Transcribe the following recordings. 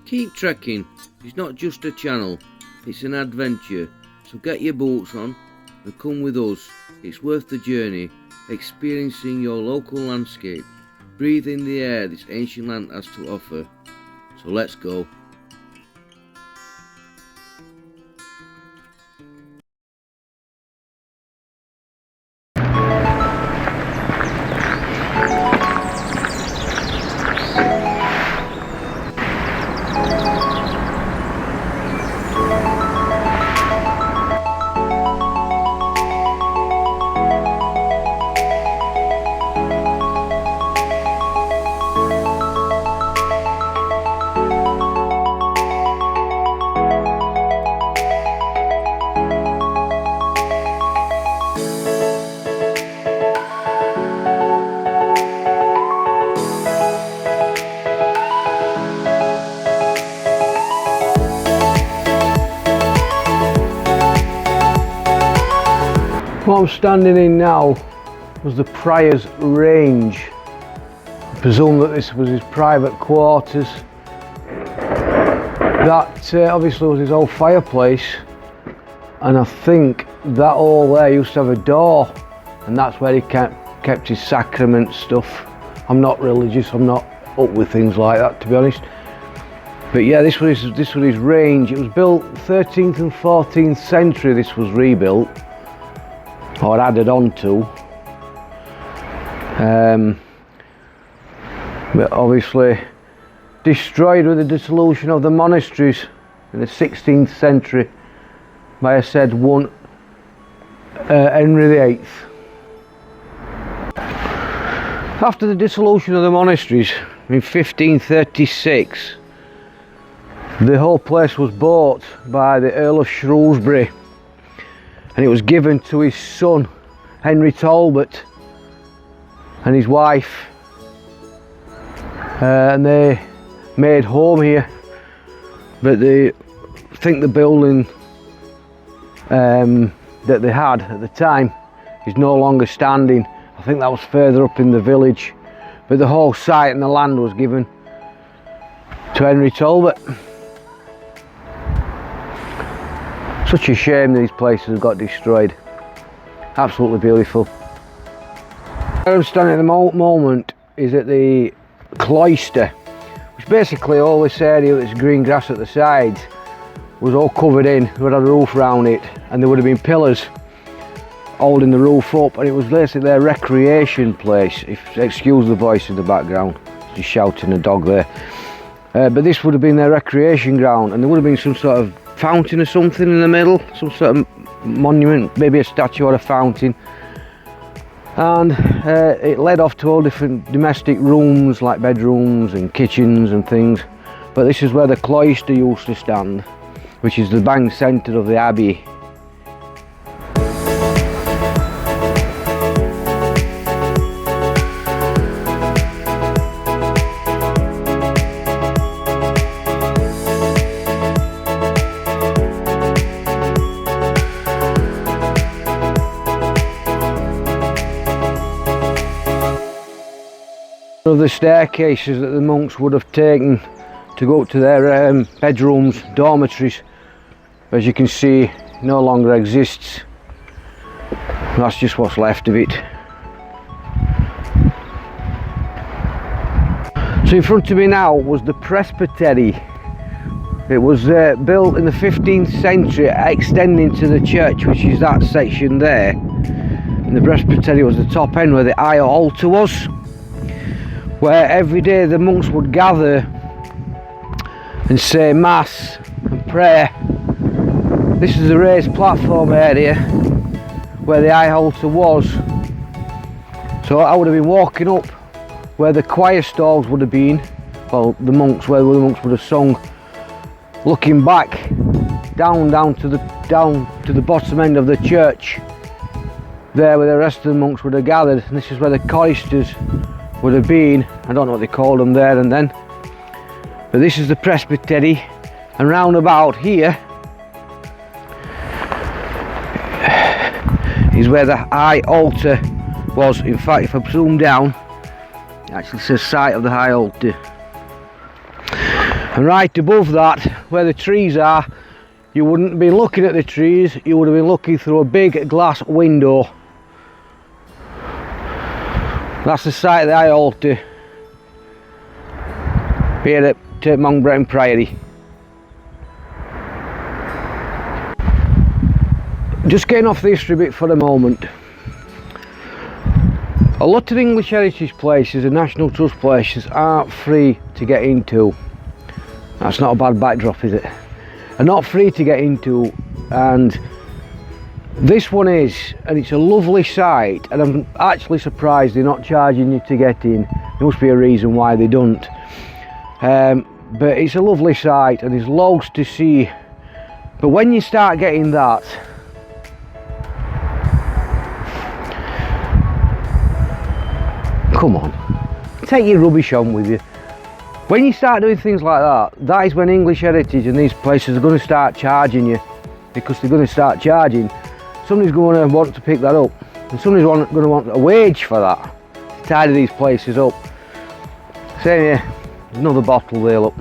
Keep trekking. It's not just a channel, it's an adventure. So get your boots on and come with us. It's worth the journey, experiencing your local landscape, breathing the air this ancient land has to offer. So let's go. What I'm standing in now was the Prior's range. I presume that this was his private quarters. That obviously was his old fireplace, and I think that all there used to have a door, and that's where he kept his sacrament stuff. I'm not religious, I'm not up with things like that, to be honest. But yeah, this was his range. It was built 13th and 14th century. This was rebuilt or added on to, but obviously destroyed with the dissolution of the monasteries in the 16th century by a said one Henry VIII. After the dissolution of the monasteries in 1536, the whole place was bought by the Earl of Shrewsbury, and it was given to his son Henry Talbot and his wife, and they made home here. But I think the building that they had at the time is no longer standing. I think that was further up in the village, but the whole site and the land was given to Henry Talbot. Such a shame these places have got destroyed. Absolutely beautiful. Where I'm standing at the moment is at the cloister, which basically all this area that's green grass at the sides was all covered in. We had a roof around it, and there would have been pillars holding the roof up, and it was basically their recreation place. Excuse the voice in the background, just shouting a dog there. But this would have been their recreation ground, and there would have been some sort of fountain or something in the middle, some sort of monument, maybe a statue or a fountain, and it led off to all different domestic rooms like bedrooms and kitchens and things. But this is where the cloister used to stand, which is the bang centre of the abbey. Of the staircases that the monks would have taken to go up to their bedrooms, dormitories, as you can see, no longer exists. That's just what's left of it. So in front of me now was the presbytery. It was built in the 15th century, extending to the church, which is that section there. And the presbytery was the top end where the high altar was, where every day the monks would gather and say mass and prayer. This is the raised platform area where the high altar was. So I would have been walking up where the choir stalls would have been, well, the monks, where the monks would have sung, looking back down to the bottom end of the church, there where the rest of the monks would have gathered. And this is where the choristers would have been. I don't know what they called them there and then, but this is the presbytery, and round about here is where the high altar was. In fact, if I zoom down, it actually says site of the high altar. And right above that, where the trees are, you wouldn't have been looking at the trees, you would have been looking through a big glass window. That's the site of the high altar here at Mount Bretton Priory. Just getting off the history bit for a moment. A lot of English heritage places and National Trust places aren't free to get into. That's not a bad backdrop, is it? Are not free to get into, and this one is, and it's a lovely site, and I'm actually surprised they're not charging you to get in. There must be a reason why they don't. But it's a lovely site and there's loads to see. But when you start getting that, come on, take your rubbish on with you. When you start doing things like that, that is when English heritage and these places are going to start charging you, because they're going to start charging. Somebody's going to want to pick that up, and somebody's going to want a wage for that, to tidy these places up. Same here, another bottle there, look.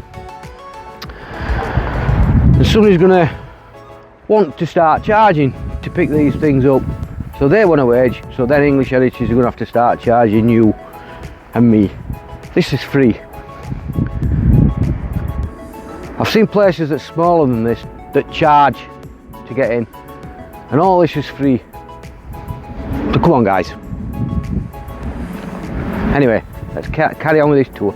And somebody's going to want to start charging to pick these things up. So they want a wage, so then English heritage are going to have to start charging you and me. This is free. I've seen places that's smaller than this that charge to get in, and all this is free. So come on guys. Anyway, let's carry on with this tour.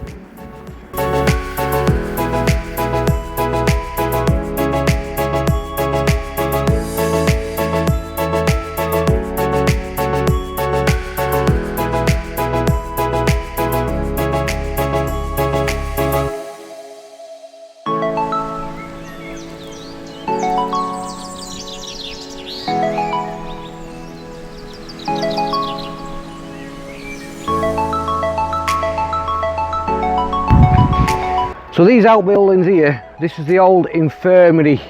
So these outbuildings here, this is the old infirmary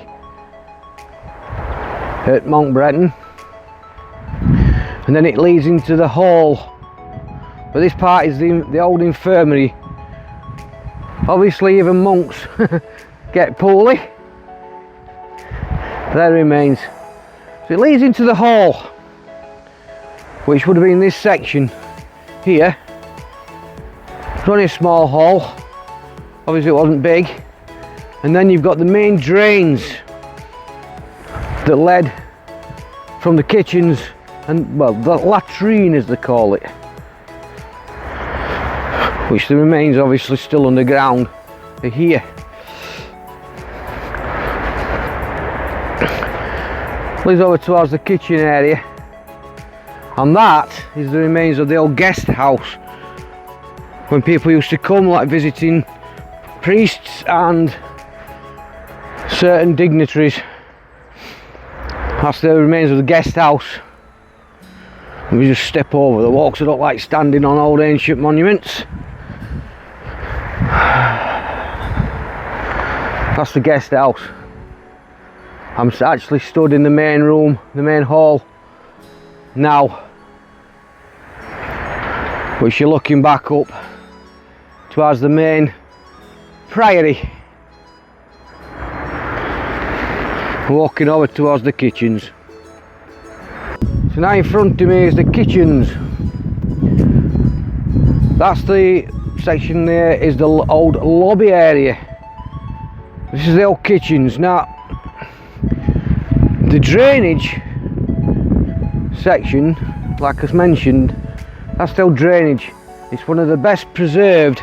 at Mount Bretton, and then it leads into the hall. But this part is the old infirmary. Obviously even monks get poorly. There remains. So it leads into the hall, which would have been this section here. It's only a small hall. Obviously it wasn't big. And then you've got the main drains that led from the kitchens and, well, the latrine as they call it, which the remains obviously still underground are here. Leads over towards the kitchen area, and that is the remains of the old guest house when people used to come, like visiting priests and certain dignitaries. That's the remains of the guest house. Let me just step over the walks. I don't like standing on old ancient monuments. That's the guest house. I'm actually stood in the main room, the main hall now, which you're looking back up towards the main priory, walking over towards the kitchens. So now in front of me is the kitchens. That's the section there, is the old lobby area. This is the old kitchens. Now the drainage section, like I mentioned, that's still drainage. It's one of the best preserved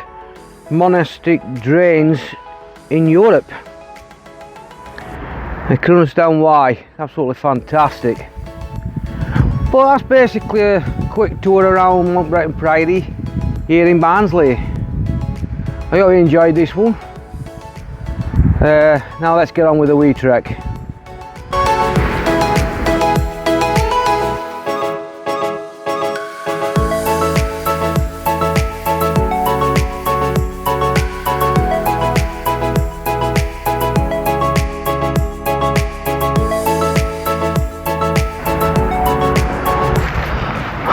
monastic drains in Europe. I can understand why. Absolutely fantastic. But that's basically a quick tour around Mount Bretton Priory here in Barnsley. I hope you enjoyed this one. Now let's get on with the wee trek.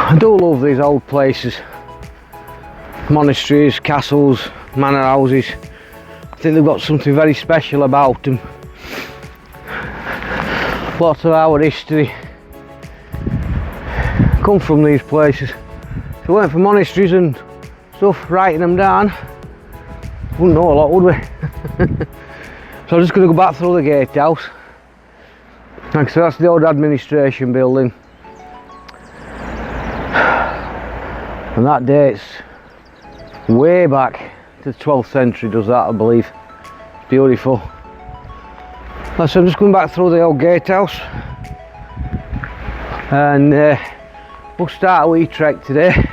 I do love these old places, monasteries, castles, manor houses. I think they've got something very special about them. Lots of our history come from these places. If it weren't for monasteries and stuff writing them down, wouldn't know a lot, would we? So I'm just going to go back through the gatehouse. Like I said, that's the old administration building. And that dates way back to the 12th century, does that, I believe. Beautiful. So I'm just going back through the old gatehouse. And we'll start a wee trek today.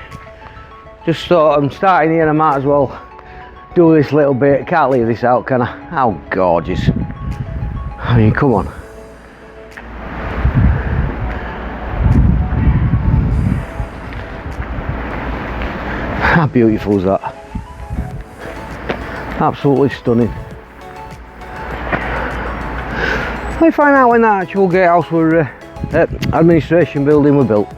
Just thought I'm starting here, I might as well do this little bit. Can't leave this out, can I? How gorgeous. I mean, come on. How beautiful is that? Absolutely stunning. Let me find out when that actual gatehouse were administration building were built.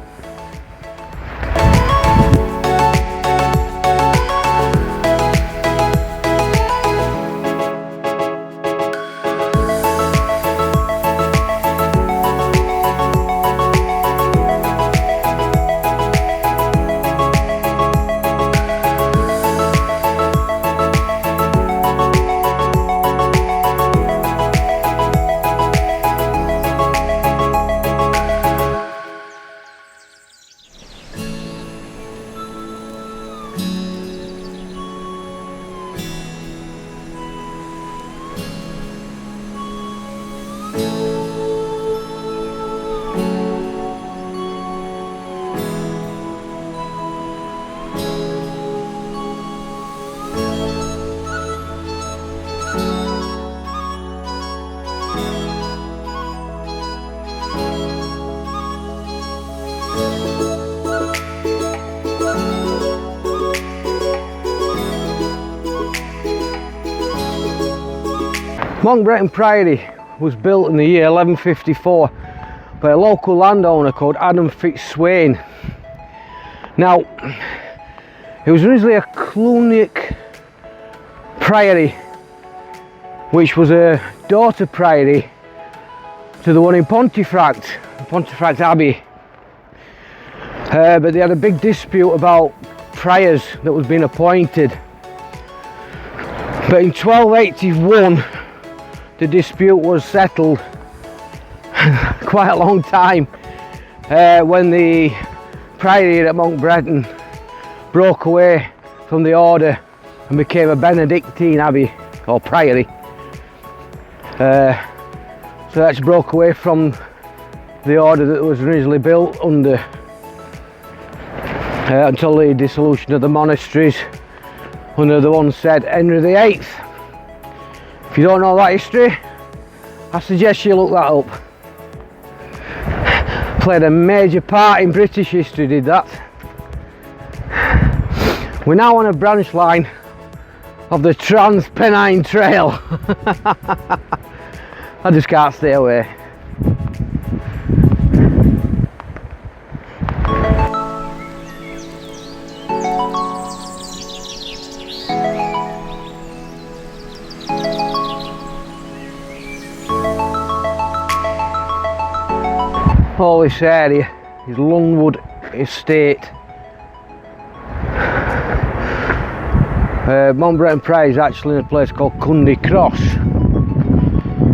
Bretton Priory was built in the year 1154 by a local landowner called Adam Fitzswain. Now, it was originally a Cluniac priory, which was a daughter priory to the one in Pontefract Abbey. But they had a big dispute about priors that was being appointed. But in 1281, the dispute was settled. Quite a long time, when the priory at Bretton broke away from the order and became a Benedictine abbey or priory. So that's broke away from the order that was originally built under, until the dissolution of the monasteries under the one said Henry VIII. If you don't know that history, I suggest you look that up. Played a major part in British history, did that. We're now on a branch line of the Trans-Pennine Trail. I just can't stay away. All this area is Lungwood Estate. Bretton Priory is actually in a place called Cundy Cross,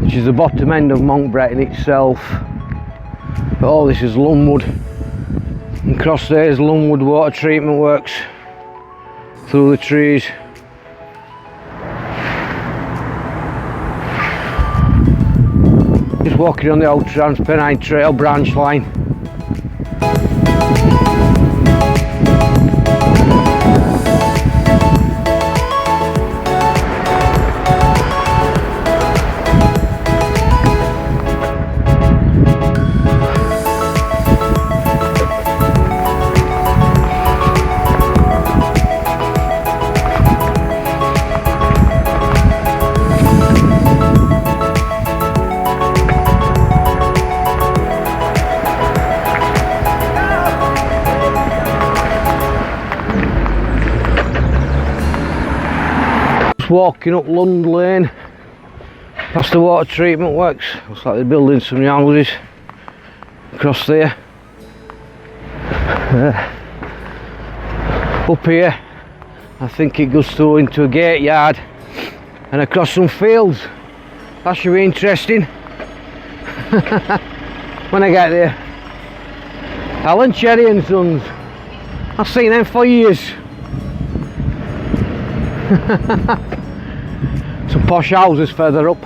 which is the bottom end of Bretton itself. But all this is Lungwood, and across there is Lungwood Water Treatment Works through the trees. Just walking on the old Trans-Pennine Trail branch line. Just walking up Lund Lane, past the water treatment works. Looks like they're building some houses across there. Up here, I think it goes through into a gate yard and across some fields. That should be interesting when I get there. Alan Cherry and Sons, I've seen them for years. Some posh houses further up.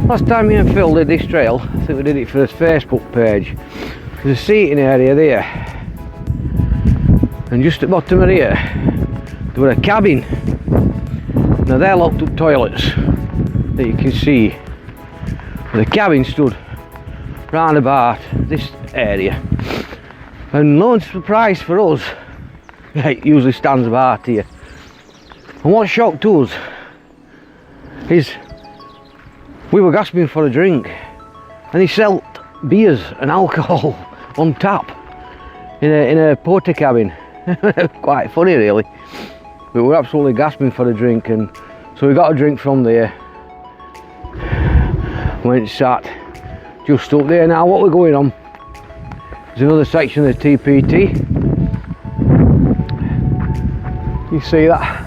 Last time me and Phil did this trail, I think we did it for his Facebook page. There's a seating area there, and just at the bottom of here there was a cabin. Now they're locked up toilets that you can see. The cabin stood round about this area, and no surprise for us, it usually stands about here. And what shocked us is we were gasping for a drink, and they sold beers and alcohol on tap in a porter cabin. Quite funny really, but we were absolutely gasping for a drink, and so we got a drink from there. Went sat just up there. Now what we're going on is another section of the TPT. You see that?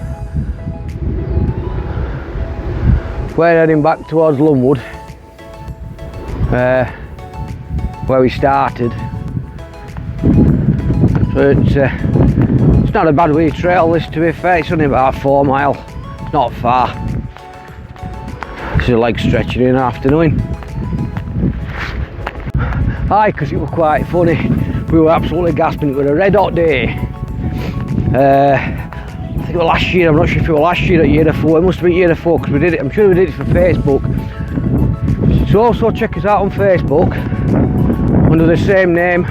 We're heading back towards Lunwood, where we started. So it's not a bad wee trail this, to be fair. It's only about 4 miles, it's not far. It's a leg stretching in the afternoon. Aye, because it was quite funny. We were absolutely gasping. It was a red hot day. I think it was last year. I'm not sure if it was last year or year before. It must have been year before, because we did it. I'm sure we did it for Facebook. So also check us out on Facebook under the same name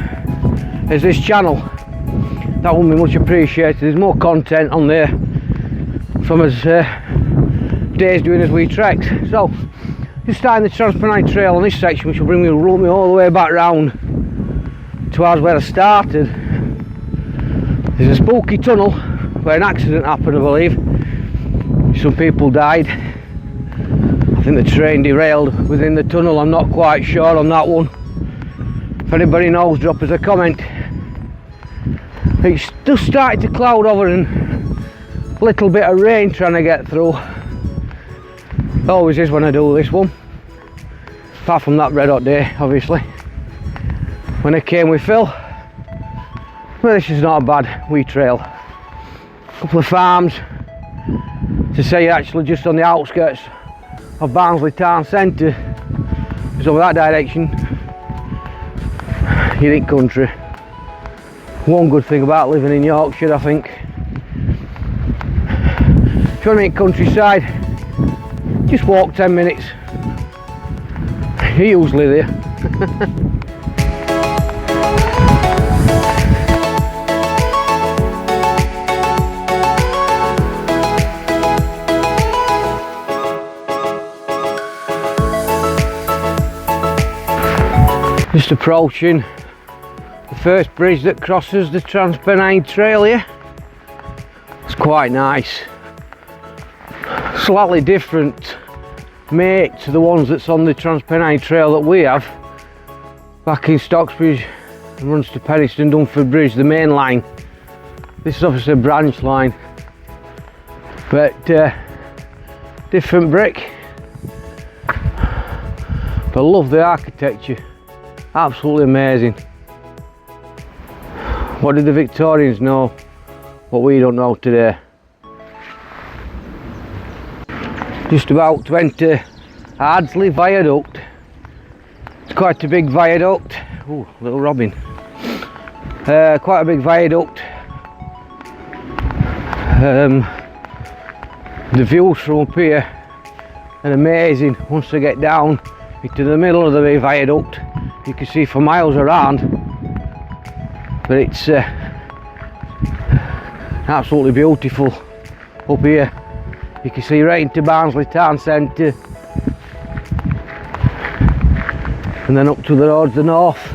as this channel. That would be much appreciated. There's more content on there from us days doing as we treks. So just starting the Transpennine Trail on this section, which will bring me all the way back round towards where I started. There's a spooky tunnel where an accident happened, I believe. Some people died. I think the train derailed within the tunnel. I'm not quite sure on that one. If anybody knows, drop us a comment. It's just started to cloud over and a little bit of rain trying to get through. It always is when I do this one. Apart from that red hot day, obviously. When I came with Phil. Well, this is not a bad wee trail. Couple of farms, to say you're actually just on the outskirts of Barnsley town centre. It's over that direction. You're in country. One good thing about living in Yorkshire, I think. If you want to make countryside, just walk 10 minutes. You're usually there. Just approaching the first bridge that crosses the Transpennine Trail here. It's quite nice. Slightly different make to the ones that's on the Transpennine Trail that we have back in Stocksbridge and runs to Penistone, Dunford Bridge, the main line. This is obviously a branch line, but different brick. But I love the architecture, absolutely amazing. What did the Victorians know what we don't know today? Just about to enter Ardsley Viaduct. It's quite a big viaduct. Ooh, little robin. Quite a big viaduct. The views from up here are amazing. Once I get down into the middle of the big viaduct, you can see for miles around. But it's absolutely beautiful up here. You can see right into Barnsley town centre, and then up towards the north.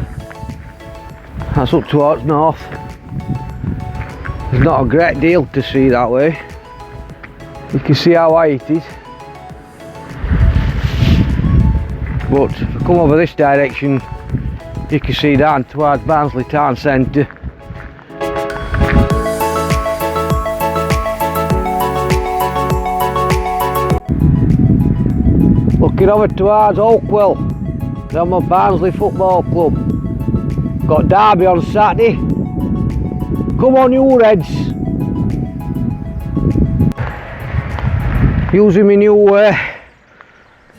That's up towards north. There's not a great deal to see that way. You can see how high it is. But if I come over this direction, you can see down towards Barnsley town centre. Looking over towards Oakwell, down my Barnsley Football Club. Got Derby on Saturday. Come on you Reds. Using my new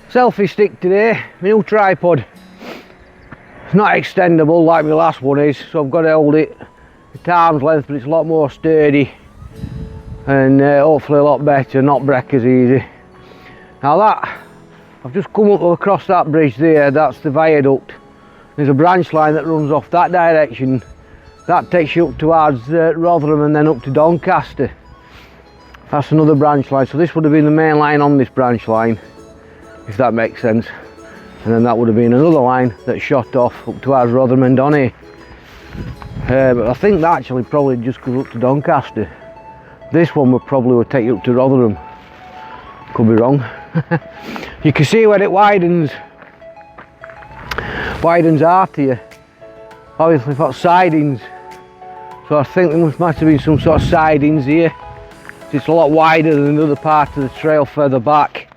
selfie stick today, my new tripod. It's not extendable like my last one is, so I've got to hold it at arm's length, but it's a lot more sturdy and hopefully a lot better, not break as easy. Now that, I've just come up across that bridge there, that's the viaduct. There's a branch line that runs off that direction. That takes you up towards Rotherham and then up to Doncaster. That's another branch line, so this would have been the main line on this branch line, if that makes sense. And then that would have been another line that shot off up towards Rotherham and Donny. But I think that actually probably just goes up to Doncaster. This one would take you up to Rotherham. Could be wrong. You can see where it widens out here. Obviously it's got sidings, so I think there must have been some sort of sidings here. It's a lot wider than the other part of the trail further back,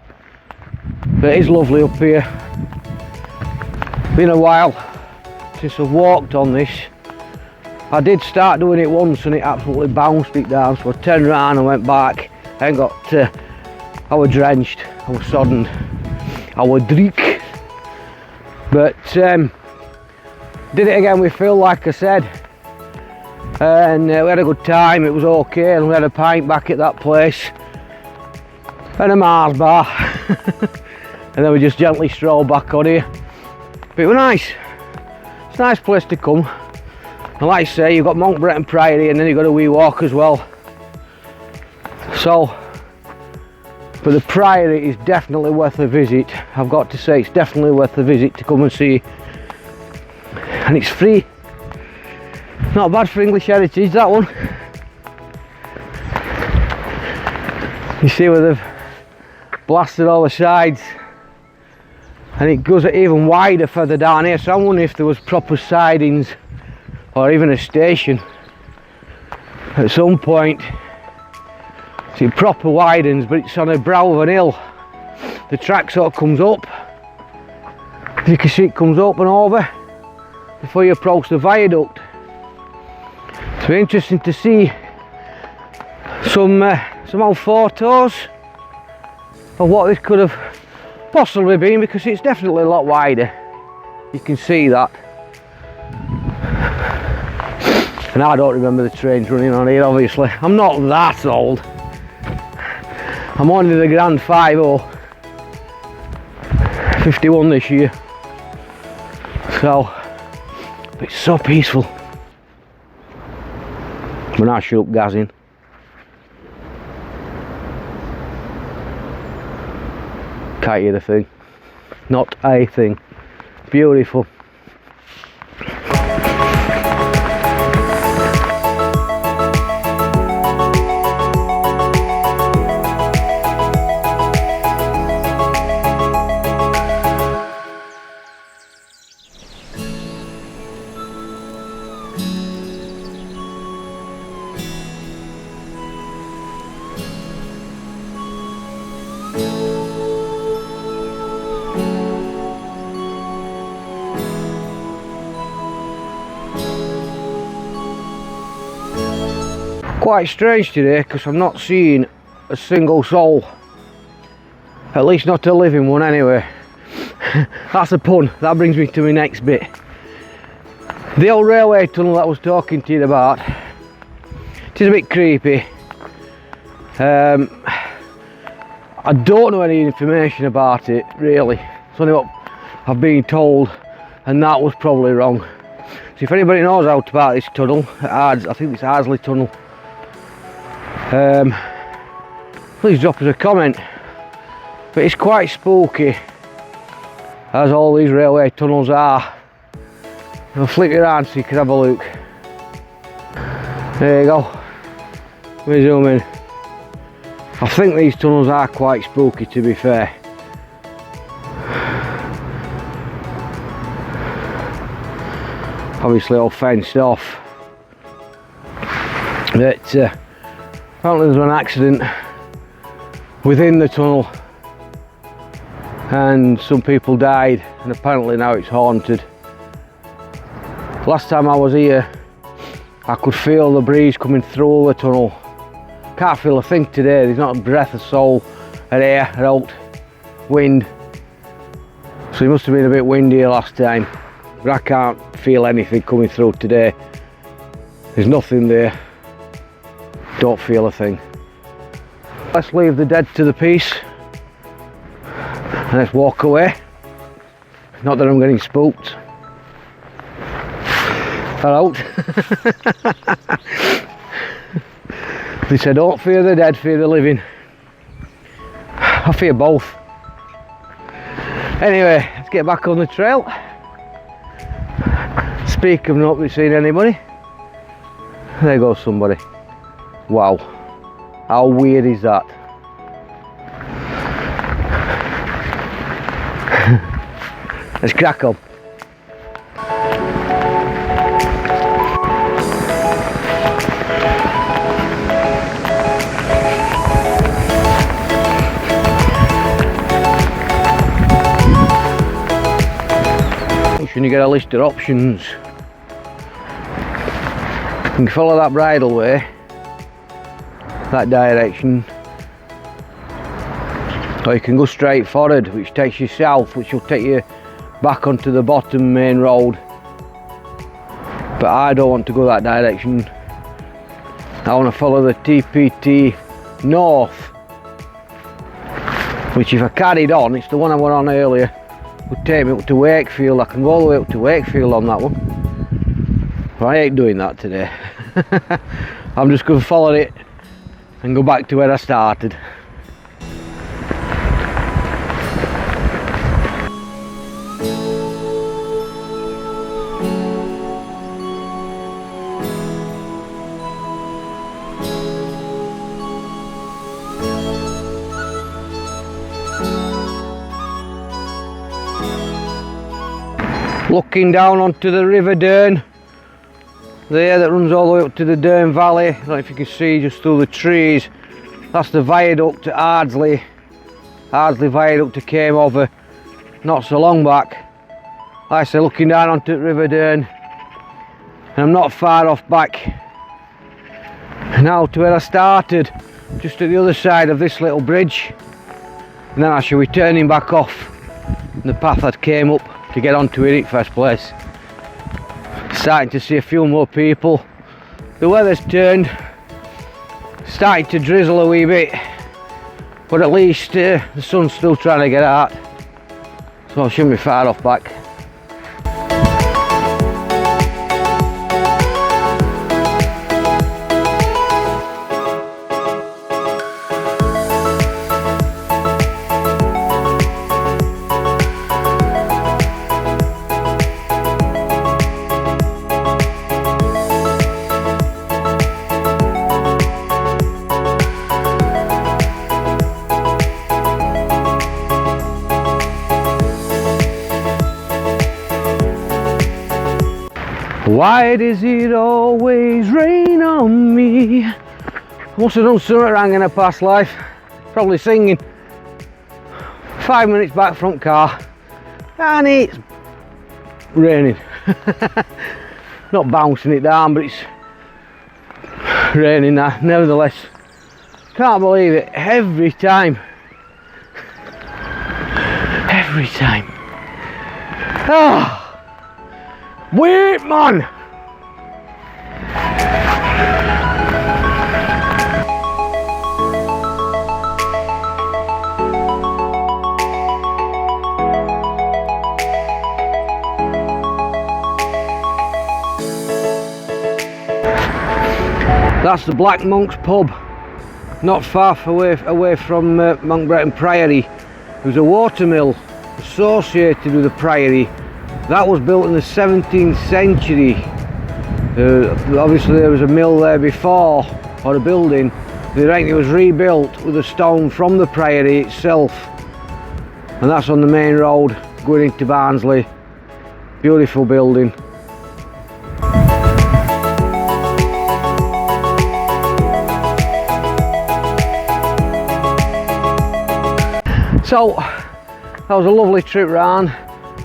but it is lovely up here. Been a while since I've walked on this. I did start doing it once and it absolutely bounced it down, so I turned around and went back and I was drenched, I was sodden, I was dreek. But did it again with Phil, like I said, and we had a good time. It was okay, and we had a pint back at that place and a Mars bar and then we just gently strolled back on here. But it was nice. It's a nice place to come, and like I say, you've got Monk Bretton Priory and then you've got a wee walk as well. So, but the Priory is definitely worth a visit. I've got to say, it's definitely worth a visit to come and see. And it's free. Not bad for English heritage, that one. You see where they've blasted all the sides. And it goes even wider further down here, so I'm wondering if there was proper sidings or even a station at some point. So it proper widens, but it's on a brow of an hill. The track sort of comes up. As you can see, it comes up and over before you approach the viaduct. So interesting to see some old photos of what this could have possibly been, because it's definitely a lot wider. You can see that. And I don't remember the trains running on here, obviously. I'm not that old. I'm only the Grand 5-0, 51 this year. So, it's so peaceful. When I shut up gassing. Can't hear a thing. Not a thing. Beautiful. Quite strange today because I'm not seeing a single soul. At least not a living one anyway. That's a pun. That brings me to my next bit. The old railway tunnel that I was talking to you about. It is a bit creepy. I don't know any information about it really. It's only what I've been told, and that was probably wrong. So if anybody knows out about this tunnel, I think it's Ardsley Tunnel, please drop us a comment. But it's quite spooky, as all these railway tunnels are. I'll flip you around so you can have a look. There you go. Let me zoom in. I think these tunnels are quite spooky, to be fair. Obviously all fenced off. But apparently there was an accident within the tunnel and some people died, and apparently now it's haunted. Last time I was here I could feel the breeze coming through the tunnel. Can't feel a thing today. There's not a breath of soul, of air, out, wind. So it must have been a bit windier last time. But I can't feel anything coming through today. There's nothing there. Don't feel a thing. Let's leave the dead to the peace and let's walk away. Not that I'm getting spooked. Hello. They said don't fear the dead, fear the living. I fear both. Anyway, let's get back on the trail. Speak of not seeing anybody. There goes somebody. Wow. How weird is that? Let's crack on. You get a list of options. You can follow that bridleway, that direction, or you can go straight forward, which takes you south, which will take you back onto the bottom main road. But I don't want to go that direction. I want to follow the TPT north, which if I carried on, it's the one I went on earlier, would take me up to Wakefield. I can go all the way up to Wakefield on that one. But I ain't doing that today. I'm just going to follow it and go back to where I started. Looking down onto the River Dearne there, that runs all the way up to the Dearne Valley. I don't know if you can see just through the trees. That's the viaduct to Ardsley. Ardsley viaduct that came over not so long back. Like I say, looking down onto the River Dearne, and I'm not far off back now to where I started, just at the other side of this little bridge, and then I shall be turning back off the path that came up to get onto it in the first place. Starting to see a few more people. The weather's turned, starting to drizzle a wee bit, but at least the sun's still trying to get out, so I shouldn't be far off back. Why does it always rain on me? I must have done something wrong in a past life. Probably singing. 5 minutes back front car and it's raining. Not bouncing it down, but it's raining now, nevertheless. Can't believe it, every time. Every time. Ah, wait man! That's the Black Monk's pub, not far away from Monk Bretton Priory. There's a watermill associated with the priory. That was built in the 17th century. Obviously there was a mill there before, or a building. They reckon it was rebuilt with a stone from the priory itself. And that's on the main road going into Barnsley. Beautiful building. So that was a lovely trip round.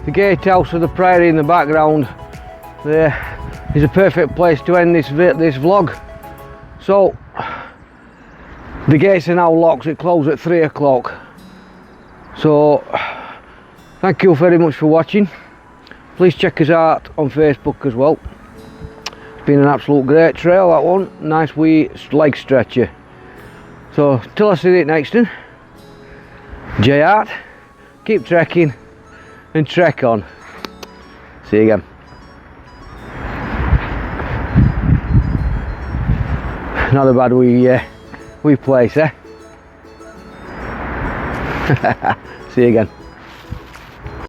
The gatehouse of the priory in the background there is a perfect place to end this vlog. So the gates are now locked, it closes at 3 o'clock. So thank you very much for watching. Please check us out on Facebook as well. It's been an absolute great trail, that one. Nice wee leg stretcher. So till I see you next time, J-Art, keep trekking and trek on. See you again. Not a bad wee place, eh? See you again.